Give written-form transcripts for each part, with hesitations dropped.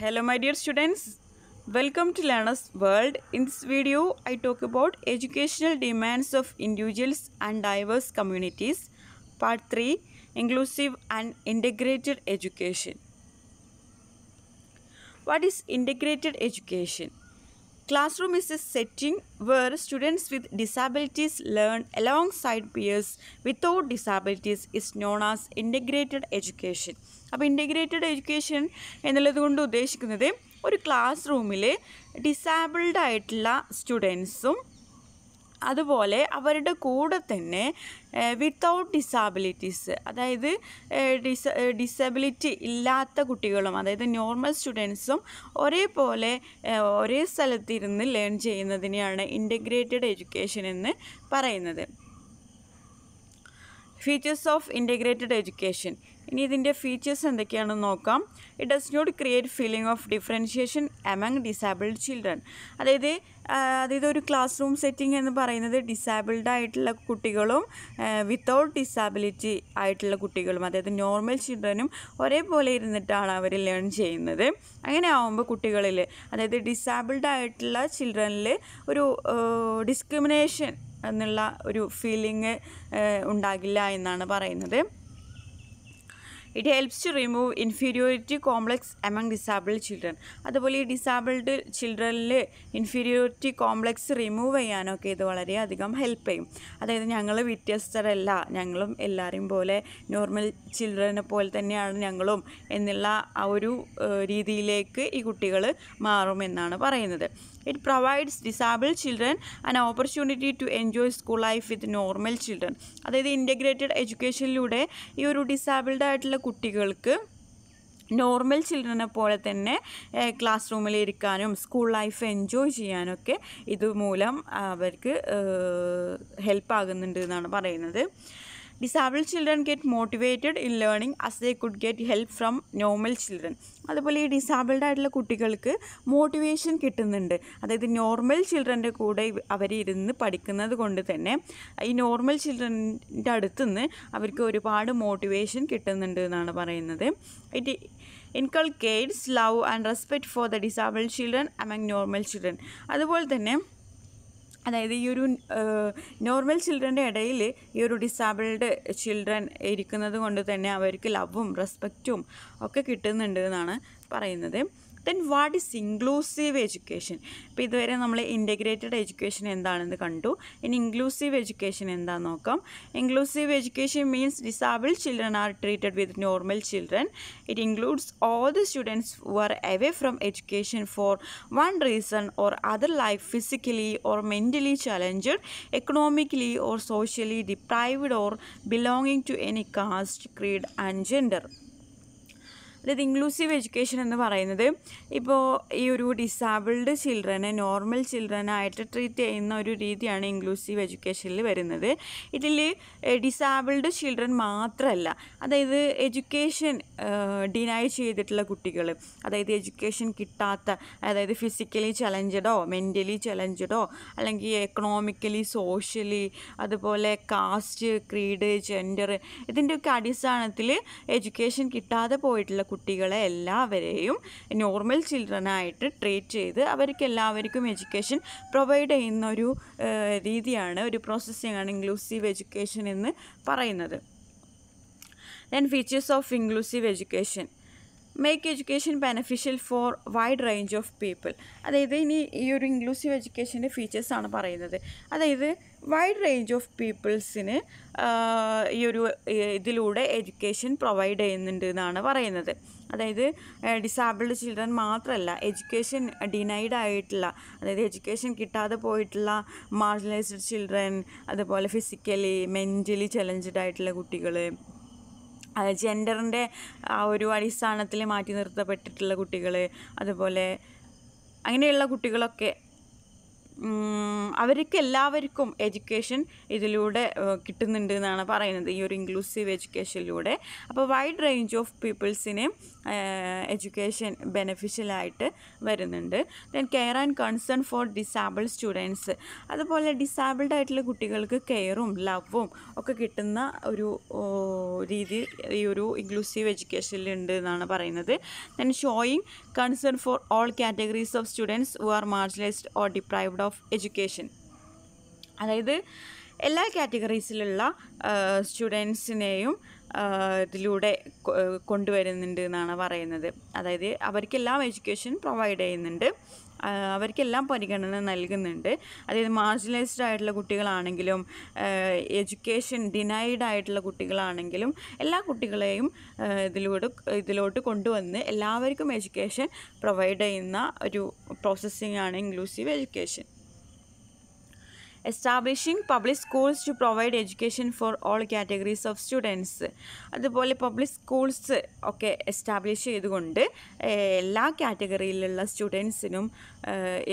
Hello my dear students, welcome to Learner's World. In this video, I talk about educational demands of individuals and diverse communities. Part 3, Inclusive and Integrated Education. What is integrated education? Classroom is a setting where students with disabilities learn alongside peers without disabilities is known as integrated education. അപ്പോൾ integrated education എന്നുള്ളത് കൊണ്ട് ഉദ്ദേശിക്കുന്നത് ഒരു class റൂമിൽ ഡിസാബിൾഡ് ആയിട്ടുള്ള സ്റ്റുഡൻസും അതുപോലെ അവരുടെ കൂടെ തന്നെ വിത്തൗട്ട് ഡിസാബിലിറ്റീസ്, അതായത് ഡിസബിലിറ്റി ഇല്ലാത്ത കുട്ടികളും, അതായത് നോർമൽ സ്റ്റുഡൻസും ഒരേപോലെ ഒരേ സ്ഥലത്തിരുന്ന് ലേൺ ചെയ്യുന്നതിനെയാണ് ഇൻ്റഗ്രേറ്റഡ് എഡ്യൂക്കേഷൻ എന്ന് പറയുന്നത്. Features of integrated education. ഇനി ഇതിൻ്റെ ഫീച്ചേഴ്സ് എന്തൊക്കെയാണെന്ന് നോക്കാം. It does not create feeling of differentiation among disabled children. അതായത് ഒരു ക്ലാസ് റൂം സെറ്റിംഗ് എന്ന് പറയുന്നത് ഡിസാബിൾഡ് ആയിട്ടുള്ള കുട്ടികളും വിത്തൗട്ട് ഡിസാബിലിറ്റി ആയിട്ടുള്ള കുട്ടികളും, അതായത് നോർമൽ ചിൽഡ്രനും ഒരേപോലെ ഇരുന്നിട്ടാണ് അവർ ലേൺ ചെയ്യുന്നത്. അങ്ങനെ ആകുമ്പോൾ കുട്ടികളിൽ, അതായത് ഡിസാബിൾഡ് ആയിട്ടുള്ള ചിൽഡ്രനിൽ ഒരു ഡിസ്ക്രിമിനേഷൻ എന്നുള്ള ഒരു ഫീലിംഗ് ഉണ്ടാകില്ല എന്നാണ് പറയുന്നത്. It helps to remove inferiority complex among disabled children. അതുപോലെ ഈ ഡിസാബിൾഡ് ചിൽഡ്രനിൽ ഇൻഫീരിയോറിറ്റി കോംപ്ലക്സ് റിമൂവ് ചെയ്യാനൊക്കെ ഇത് വളരെയധികം ഹെൽപ്പ് ചെയ്യും. അതായത് ഞങ്ങൾ വ്യത്യസ്തരല്ല, ഞങ്ങളും എല്ലാവരെയും പോലെ നോർമൽ ചിൽഡ്രനെ പോലെ തന്നെയാണ് ഞങ്ങളും എന്നുള്ള ആ ഒരു രീതിയിലേക്ക് ഈ കുട്ടികൾ മാറുമെന്നാണ് പറയുന്നത്. It provides disabled children an opportunity to enjoy school life with normal children. അതായത് ഇൻ്റഗ്രേറ്റഡ് എഡ്യൂക്കേഷനിലൂടെ ഈ ഒരു ഡിസാബിൾഡ് ആയിട്ടുള്ള കുട്ടികൾക്ക് നോർമൽ ചിൽഡ്രനെ പോലെ തന്നെ ക്ലാസ് റൂമിൽ ഇരിക്കാനും സ്കൂൾ ലൈഫ് എൻജോയ് ചെയ്യാനൊക്കെ ഇതുമൂലം അവർക്ക് ഹെൽപ്പ് ആകുന്നുണ്ട് എന്നാണ് പറയുന്നത്. Disabled children get motivated in learning as they could get help from normal children. അതുപോലെ ഈ ഡിസാബിൾഡ് ആയിട്ടുള്ള കുട്ടികൾക്ക് മോട്ടിവേഷൻ കിട്ടുന്നുണ്ട്. അതായത് നോർമൽ ചിൽഡ്രൻ്റെ കൂടെ അവരിരുന്ന് പഠിക്കുന്നത് കൊണ്ട് തന്നെ ഈ നോർമൽ ചിൽഡ്രൻ്റെ അടുത്തുനിന്ന് അവർക്ക് ഒരുപാട് മോട്ടിവേഷൻ കിട്ടുന്നുണ്ട് എന്നാണ് പറയുന്നത്. It inculcates love and respect for the disabled children among normal children. അതുപോലെ തന്നെ അതായത് ഈ ഒരു നോർമൽ ചിൽഡ്രൻ്റെ ഇടയിൽ ഈ ഒരു ഡിസാബിൾഡ് ചിൽഡ്രൻ ഇരിക്കുന്നത് കൊണ്ട് തന്നെ അവർക്ക് ലവും റെസ്പെക്റ്റും ഒക്കെ കിട്ടുന്നുണ്ട് എന്നാണ് പറയുന്നത്. Then what is inclusive education? ഇപ്പോൾ ഇതുവരെ നമ്മൾ ഇൻ്റഗ്രേറ്റഡ് എഡ്യൂക്കേഷൻ എന്താണെന്ന് കണ്ടു. ഇനി ഇൻക്ലൂസീവ് എഡ്യൂക്കേഷൻ എന്താണെന്ന് നോക്കാം. Inclusive education means disabled children are treated with normal children. It includes all the students who are away from education for one reason or other, like physically or mentally challenged, economically or socially deprived or belonging to any caste, creed and gender. അതായത് inclusive education എന്ന് പറയുന്നത് ഇപ്പോൾ ഈ ഒരു ഡിസാബിൾഡ് ചിൽഡ്രനെ normal ചിൽഡ്രനായിട്ട് treat ചെയ്യുന്ന ഒരു രീതിയാണ് inclusive എഡ്യൂക്കേഷനിൽ വരുന്നത്. ഇതിൽ ഡിസാബിൾഡ് ചിൽഡ്രൻ മാത്രമല്ല, അതായത് എഡ്യൂക്കേഷൻ ഡിനൈ ചെയ്തിട്ടുള്ള കുട്ടികൾ, അതായത് എഡ്യൂക്കേഷൻ കിട്ടാത്ത, അതായത് ഫിസിക്കലി ചലഞ്ചഡോ മെൻ്റലി ചലഞ്ചഡോ അല്ലെങ്കിൽ എക്കണോമിക്കലി സോഷ്യലി, അതുപോലെ കാസ്റ്റ്, ക്രീഡ്, ജെൻഡർ, ഇതിൻ്റെയൊക്കെ അടിസ്ഥാനത്തിൽ എഡ്യൂക്കേഷൻ കിട്ടാതെ പോയിട്ടുള്ള കുട്ടികളെ എല്ലാവരെയും നോർമൽ ചിൽഡ്രനായിട്ട് ട്രീറ്റ് ചെയ്ത് അവർക്ക് എല്ലാവർക്കും എഡ്യൂക്കേഷൻ പ്രൊവൈഡ് ചെയ്യുന്ന ഒരു രീതിയാണ്, ഒരു പ്രോസസ്സിംഗാണ് ഇൻക്ലൂസീവ് എഡ്യൂക്കേഷൻ എന്ന് പറയുന്നത്. Then features of inclusive education. Make education beneficial for wide range of people. അതായത് ഇനി ഈ ഒരു ഇൻക്ലൂസീവ് എഡ്യൂക്കേഷൻ്റെ ഫീച്ചേഴ്സാണ് പറയുന്നത്. അതായത് വൈഡ് റേഞ്ച് ഓഫ് പീപ്പിൾസിന് ഈ ഒരു ഇതിലൂടെ എഡ്യൂക്കേഷൻ പ്രൊവൈഡ് ചെയ്യുന്നുണ്ട് എന്നാണ് പറയുന്നത്. അതായത് ഡിസാബിൾഡ് ചിൽഡ്രൻ മാത്രമല്ല, എഡ്യൂക്കേഷൻ ഡിനൈഡ് ആയിട്ടുള്ള, അതായത് എഡ്യൂക്കേഷൻ കിട്ടാതെ പോയിട്ടുള്ള മാർജിനലൈസ്ഡ് ചിൽഡ്രൻ, അതുപോലെ ഫിസിക്കലി മെൻ്റലി ചലഞ്ചഡ് ആയിട്ടുള്ള കുട്ടികൾ, ജെൻഡറിൻ്റെ ആ ഒരു അടിസ്ഥാനത്തിൽ മാറ്റി നിർത്തപ്പെട്ടിട്ടുള്ള കുട്ടികൾ, അതുപോലെ അങ്ങനെയുള്ള കുട്ടികളൊക്കെ അവർക്ക് എല്ലാവർക്കും എഡ്യൂക്കേഷൻ ഇതിലൂടെ കിട്ടുന്നുണ്ട് എന്നാണ് പറയുന്നത്, ഈ ഒരു ഇൻക്ലൂസീവ് എഡ്യൂക്കേഷനിലൂടെ. അപ്പോൾ വൈഡ് റേഞ്ച് ഓഫ് പീപ്പിൾസിന് എഡ്യൂക്കേഷൻ ബെനഫിഷ്യലായിട്ട് വരുന്നുണ്ട്. Then care and concern for disabled students, അതുപോലെ ഡിസാബിൾഡ് ആയിട്ടുള്ള കുട്ടികൾക്ക് കെയറും ലവും ഒക്കെ കിട്ടുന്ന ഒരു രീതി ഈ ഒരു ഇൻക്ലൂസീവ് എഡ്യൂക്കേഷനിലുണ്ട് എന്നാണ് പറയുന്നത്. Then showing concern for all categories of students who R marginalised or deprived of education. അതായത് എല്ലാ കാറ്റഗറീസിലുള്ള സ്റ്റുഡൻസിനെയും ഇതിലൂടെ കൊണ്ടുവരുന്നുണ്ട് എന്നാണ് പറയുന്നത്. അതായത് അവർക്കെല്ലാം എഡ്യൂക്കേഷൻ പ്രൊവൈഡ് ചെയ്യുന്നുണ്ട്, അവർക്കെല്ലാം പരിഗണന നൽകുന്നുണ്ട്. അതായത് മാർജിനലൈസ്ഡ് ആയിട്ടുള്ള കുട്ടികളാണെങ്കിലും എഡ്യൂക്കേഷൻ ഡിനൈഡ് ആയിട്ടുള്ള കുട്ടികളാണെങ്കിലും എല്ലാ കുട്ടികളെയും ഇതിലോട്ട് കൊണ്ടുവന്ന് എല്ലാവർക്കും എഡ്യൂക്കേഷൻ പ്രൊവൈഡ് ചെയ്യുന്ന ഒരു പ്രോസസ്സിംഗ് ആണ് inclusive education. Establishing public schools to provide education for all categories of students, അതുപോലെ പബ്ലിക് സ്കൂൾസ് ഒക്കെ എസ്റ്റാബ്ലിഷ് ചെയ്തുകൊണ്ട് എല്ലാ കാറ്റഗറിയിലുള്ള സ്റ്റുഡൻസിനും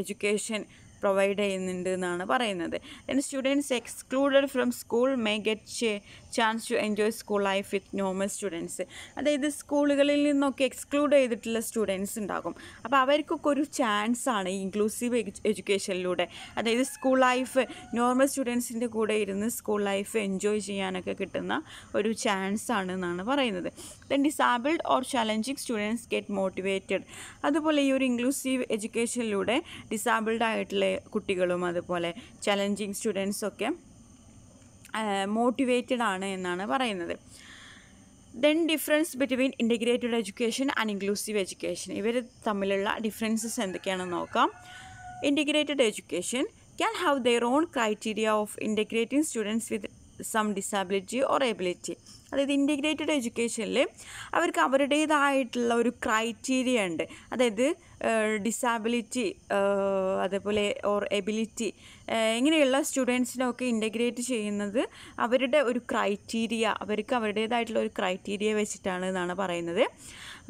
എഡ്യൂക്കേഷൻ പ്രൊവൈഡ് ചെയ്യുന്നുണ്ട് എന്നാണ് പറയുന്നത്. Then students excluded from school may get chance to enjoy school life with normal students. അതായത് സ്കൂളുകളിൽ നിന്നൊക്കെ എക്സ്ക്ലൂഡ് ചെയ്തിട്ടുള്ള സ്റ്റുഡൻസ് ഉണ്ടാകും. അപ്പോൾ അവർക്കൊക്കെ ഒരു ചാൻസാണ് ഈ ഇൻക്ലൂസീവ് എഡ്യൂക്കേഷനിലൂടെ, അതായത് സ്കൂൾ ലൈഫ് നോർമൽ സ്റ്റുഡൻസിൻ്റെ കൂടെ ഇരുന്ന് സ്കൂൾ ലൈഫ് എൻജോയ് ചെയ്യാനൊക്കെ കിട്ടുന്ന ഒരു ചാൻസാണ് എന്നാണ് പറയുന്നത്. Then disabled or challenging students get motivated, അതുപോലെ ഈ ഒരു ഇൻക്ലൂസീവ് എഡ്യൂക്കേഷനിലൂടെ ഡിസാബിൾഡ് ആയിട്ടുള്ള കുട്ടികളും അതുപോലെ ചലഞ്ചിങ് സ്റ്റുഡൻസൊക്കെ മോട്ടിവേറ്റഡ് ആണ് എന്നാണ് പറയുന്നത്. Then difference between integrated education and inclusive education, ഇവർ തമ്മിലുള്ള ഡിഫറൻസസ് എന്തൊക്കെയാണെന്ന് നോക്കാം. Integrated education can have there on criteria of integrating students with some disability or ability. അതായത് ഇൻ്റഗ്രേറ്റഡ് എഡ്യൂക്കേഷനിൽ അവർക്ക് അവരുടേതായിട്ടുള്ള ഒരു ക്രൈറ്റീരിയ ഉണ്ട്. അതായത് ഡിസാബിലിറ്റി അതേപോലെ ഓർ എബിലിറ്റി ഇങ്ങനെയുള്ള സ്റ്റുഡൻസിനൊക്കെ ഇൻ്റഗ്രേറ്റ് ചെയ്യുന്നത് അവരുടെ ഒരു ക്രൈറ്റീരിയ, അവർക്ക് അവരുടേതായിട്ടുള്ള ഒരു ക്രൈറ്റീരിയ വെച്ചിട്ടാണ് എന്നാണ് പറയുന്നത്.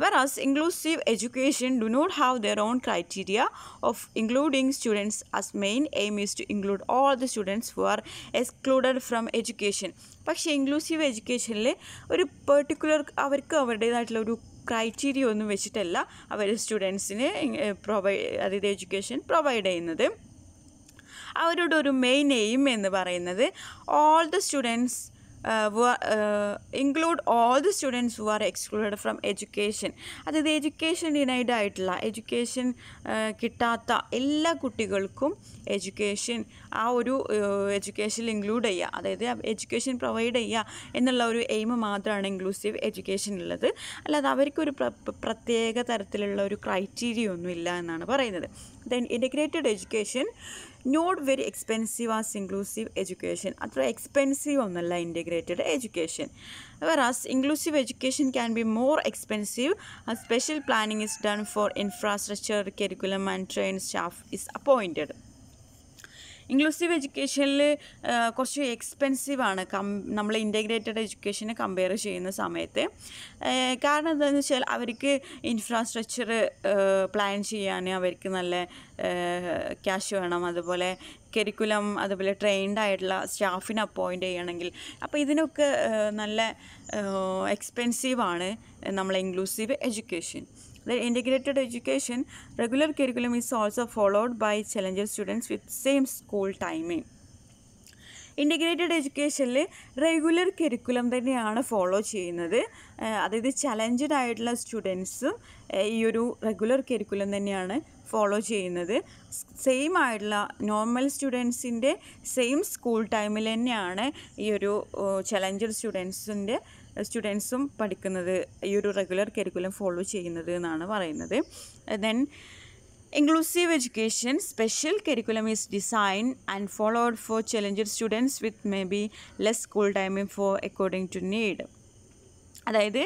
Whereas inclusive education do not have their own criteria of including students, as main aim is to include all the students who are excluded from education. പക്ഷേ ഇൻക്ലൂസീവ് എഡ്യൂക്കേഷനിൽ ഒരു പെർട്ടിക്കുലർ അവർക്ക് അവരുടേതായിട്ടുള്ള ഒരു ക്രൈറ്റീരിയ ഒന്നും വെച്ചിട്ടല്ല അവർ സ്റ്റുഡൻസിന് അതായത് എഡ്യൂക്കേഷൻ പ്രൊവൈഡ് ചെയ്യുന്നത്. അവരുടെ ഒരു മെയിൻ എയിം എന്ന് പറയുന്നത് all the students include all the students who are excluded from education. അതായത് എഡ്യൂക്കേഷൻ ഡിനൈഡ് ആയിട്ടുള്ള എഡ്യൂക്കേഷൻ കിട്ടാത്ത എല്ലാ കുട്ടികൾക്കും എഡ്യൂക്കേഷൻ ആ ഒരു എഡ്യൂക്കേഷനിൽ ഇൻക്ലൂഡ് ചെയ്യുക, അതായത് എഡ്യൂക്കേഷൻ പ്രൊവൈഡ് ചെയ്യുക എന്നുള്ള ഒരു എയിം മാത്രമാണ് ഇൻക്ലൂസീവ് എഡ്യൂക്കേഷനുള്ളത്. അല്ലാതെ അവർക്കൊരു പ്രത്യേക തരത്തിലുള്ള ഒരു ക്രൈറ്റീരിയ ഒന്നും ഇല്ല എന്നാണ് പറയുന്നത്. Then integrated education not very expensive as inclusive education, അത്ര എക്സ്പെൻസീവ് ഒന്നല്ല integrated education. Whereas inclusive education can be more expensive as special planning is done for infrastructure, curriculum and trained staff is appointed. Inclusive എഡ്യൂക്കേഷനിൽ കുറച്ച് എക്സ്പെൻസീവാണ് നമ്മൾ integrated എഡ്യൂക്കേഷനെ compare ചെയ്യുന്ന സമയത്ത്. കാരണം എന്താണെന്ന് വെച്ചാൽ അവർക്ക് ഇൻഫ്രാസ്ട്രക്ചർ പ്ലാൻ ചെയ്യാൻ അവർക്ക് നല്ല ക്യാഷ് വേണം, അതുപോലെ കരിക്കുലം അതുപോലെ ട്രെയിൻഡ് ആയിട്ടുള്ള സ്റ്റാഫിനെ അപ്പോയിൻ്റ് ചെയ്യണമെങ്കിൽ. അപ്പോൾ ഇതിനൊക്കെ നല്ല എക്സ്പെൻസീവാണ് നമ്മളെ inclusive education. The integrated education regular curriculum is also followed by challenger students with same school timing. Integrated എഡ്യൂക്കേഷനിൽ റെഗുലർ കരിക്കുലം തന്നെയാണ് ഫോളോ ചെയ്യുന്നത്. അതായത് ചലഞ്ചഡ് ആയിട്ടുള്ള സ്റ്റുഡൻസും ഈ ഒരു റെഗുലർ കരിക്കുലം തന്നെയാണ് ഫോളോ ചെയ്യുന്നത്. സെയിം ആയിട്ടുള്ള നോർമൽ സ്റ്റുഡൻസിൻ്റെ സെയിം സ്കൂൾ ടൈമിൽ തന്നെയാണ് ഈ ഒരു ചലഞ്ചഡ് സ്റ്റുഡൻസും പഠിക്കുന്നത്, ഈ ഒരു റെഗുലർ കരിക്കുലം ഫോളോ ചെയ്യുന്നത് എന്നാണ് പറയുന്നത്. Then inclusive education special curriculum is designed and followed for challenged students with maybe less school timing for according to need. അതായത്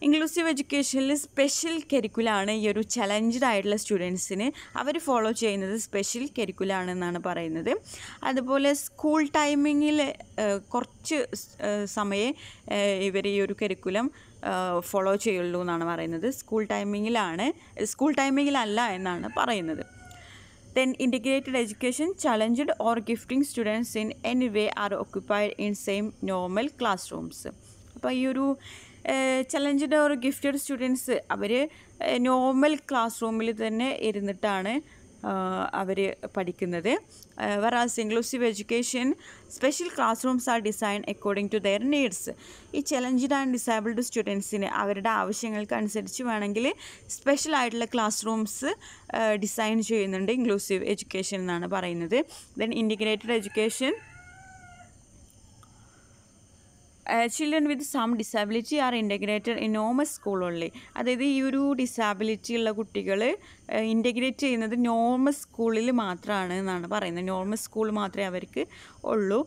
ഇൻക്ലൂസീവ് എഡ്യൂക്കേഷനിൽ സ്പെഷ്യൽ കരിക്കുലാണ് ഈ ഒരു ചലഞ്ചഡ് ആയിട്ടുള്ള സ്റ്റുഡൻസിന് അവർ ഫോളോ ചെയ്യുന്നത് സ്പെഷ്യൽ കരിക്കുലാണെന്നാണ് പറയുന്നത്. അതുപോലെ സ്കൂൾ ടൈമിങ്ങിൽ കുറച്ച് സമയം ഇവർ ഈ ഒരു കരിക്കുലം ഫോളോ ചെയ്യുള്ളൂ എന്നാണ് പറയുന്നത്. സ്കൂൾ ടൈമിങ്ങിലല്ല എന്നാണ് പറയുന്നത്. Then integrated education, challenged or gifting students in any way are occupied in same normal classrooms. അപ്പോൾ ഈ ഒരു ചലഞ്ചഡ് ഓർ ഗിഫ്റ്റഡ് സ്റ്റുഡൻസ് അവർ നോർമൽ ക്ലാസ് റൂമിൽ തന്നെ ഇരുന്നിട്ടാണ് അവർ പഠിക്കുന്നത്. whereas inclusive education, special classrooms are designed according to their needs. ഈ challenged and disabled സ്റ്റുഡൻസിന് അവരുടെ ആവശ്യങ്ങൾക്ക് അനുസരിച്ച് വേണമെങ്കിൽ സ്പെഷ്യൽ ആയിട്ടുള്ള ക്ലാസ് റൂംസ് ഡിസൈൻ ചെയ്യുന്നുണ്ട് ഇൻക്ലൂസീവ് എഡ്യൂക്കേഷൻ എന്നാണ് പറയുന്നത്. Then integrated education, children with some disability are integrated in normal school only. അതായത് ഈ ഒരു ഡിസാബിലിറ്റി ഉള്ള കുട്ടികൾ ഇൻറ്റഗ്രേറ്റ് ചെയ്യുന്നത് നോർമൽ സ്കൂളിൽ മാത്രമാണ് എന്നാണ് പറയുന്നത്. നോർമൽ സ്കൂൾ മാത്രമേ അവർക്ക് ഉള്ളൂ.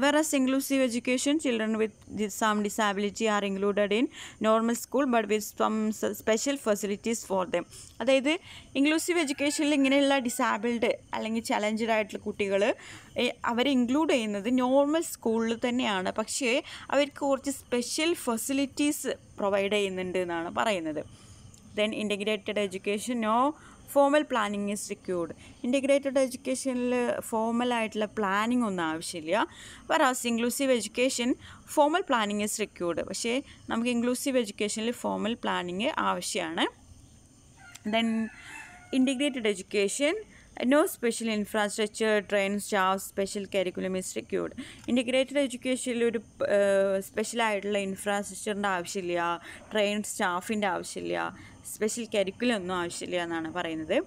whereas inclusive education, children with some disability are included in normal school but with some special facilities for them. അതായത് ഇൻക്ലൂസീവ് എഡ്യൂക്കേഷനിൽ ഇങ്ങനെയുള്ള ഡിസാബിൾഡ് അല്ലെങ്കിൽ ചലഞ്ചഡ് ആയിട്ടുള്ള കുട്ടികൾ അവരെ ഇൻക്ലൂഡ് ചെയ്യുന്നത് നോർമൽ സ്കൂളിൽ തന്നെയാണ്, പക്ഷേ അവർക്ക് കുറച്ച് സ്പെഷ്യൽ ഫെസിലിറ്റീസ് പ്രൊവൈഡ് ചെയ്യുന്നുണ്ട് എന്നാണ് പറയുന്നത്. Then integrated education, no formal planning is required. Integrated എഡ്യൂക്കേഷനിൽ ഫോമലായിട്ടുള്ള പ്ലാനിങ് ഒന്നും ആവശ്യമില്ല. whereas inclusive education formal planning is required. പക്ഷേ നമുക്ക് ഇൻക്ലൂസീവ് എഡ്യൂക്കേഷനിൽ ഫോമൽ പ്ലാനിങ് ആവശ്യമാണ്. Then integrated education, no special infrastructure, trained staff, special curriculum is required. Integrated എഡ്യൂക്കേഷനിൽ ഒരു സ്പെഷ്യലായിട്ടുള്ള ഇൻഫ്രാസ്ട്രക്ചറിൻ്റെ ആവശ്യമില്ല, ട്രെയിൻഡ് സ്റ്റാഫിൻ്റെ ആവശ്യമില്ല, സ്പെഷ്യൽ കരിക്കുലം ഒന്നും ആവശ്യമില്ല എന്നാണ് പറയുന്നത്.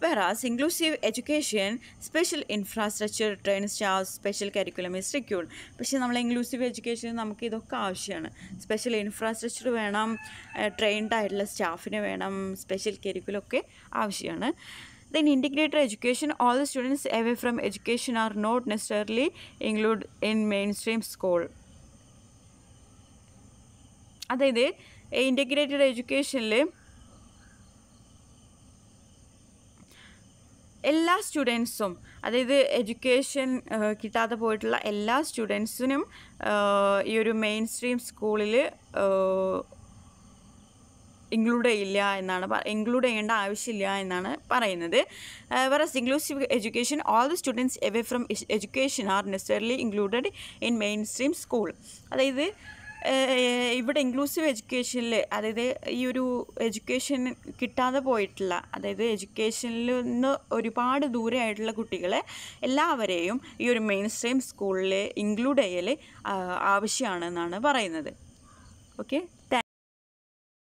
whereas inclusive education, special infrastructure, trained staff, special curriculum is required. പക്ഷേ നമ്മൾ ഇൻക്ലൂസീവ് എഡ്യൂക്കേഷന് നമുക്ക് ഇതൊക്കെ ആവശ്യമാണ്. സ്പെഷ്യൽ ഇൻഫ്രാസ്ട്രക്ചർ വേണം, ട്രെയിൻഡ് ആയിട്ടുള്ള സ്റ്റാഫിന് വേണം, സ്പെഷ്യൽ കരിക്കുലം ഒക്കെ ആവശ്യമാണ്. Then integrated education, all the students away from education are not necessarily included in mainstream school. അതായത് ഇൻറ്റഗ്രേറ്റഡ് എഡ്യൂക്കേഷനിൽ എല്ലാ സ്റ്റുഡൻസും, അതായത് എഡ്യൂക്കേഷൻ കിട്ടാതെ പോയിട്ടുള്ള എല്ലാ സ്റ്റുഡൻസിനും ഈ ഒരു മെയിൻ സ്ട്രീം സ്കൂളിൽ ഇൻക്ലൂഡ് ചെയ്യേണ്ട ആവശ്യമില്ല എന്നാണ് പറയുന്നത്. whereas inclusive education, all the students away from education are necessarily included in mainstream school. അതായത് ഇവിടെ ഇൻക്ലൂസീവ് എഡ്യൂക്കേഷനിൽ, അതായത് ഈ ഒരു എഡ്യൂക്കേഷൻ കിട്ടാതെ പോയിട്ടുള്ള, അതായത് എഡ്യൂക്കേഷനിൽ നിന്ന് ഒരുപാട് ദൂരെയായിട്ടുള്ള കുട്ടികളെ എല്ലാവരെയും ഈ ഒരു മെയിൻ സ്ട്രീം സ്കൂളിൽ ഇൻക്ലൂഡ് ചെയ്യൽ ആവശ്യമാണെന്നാണ് പറയുന്നത്. Okay, thank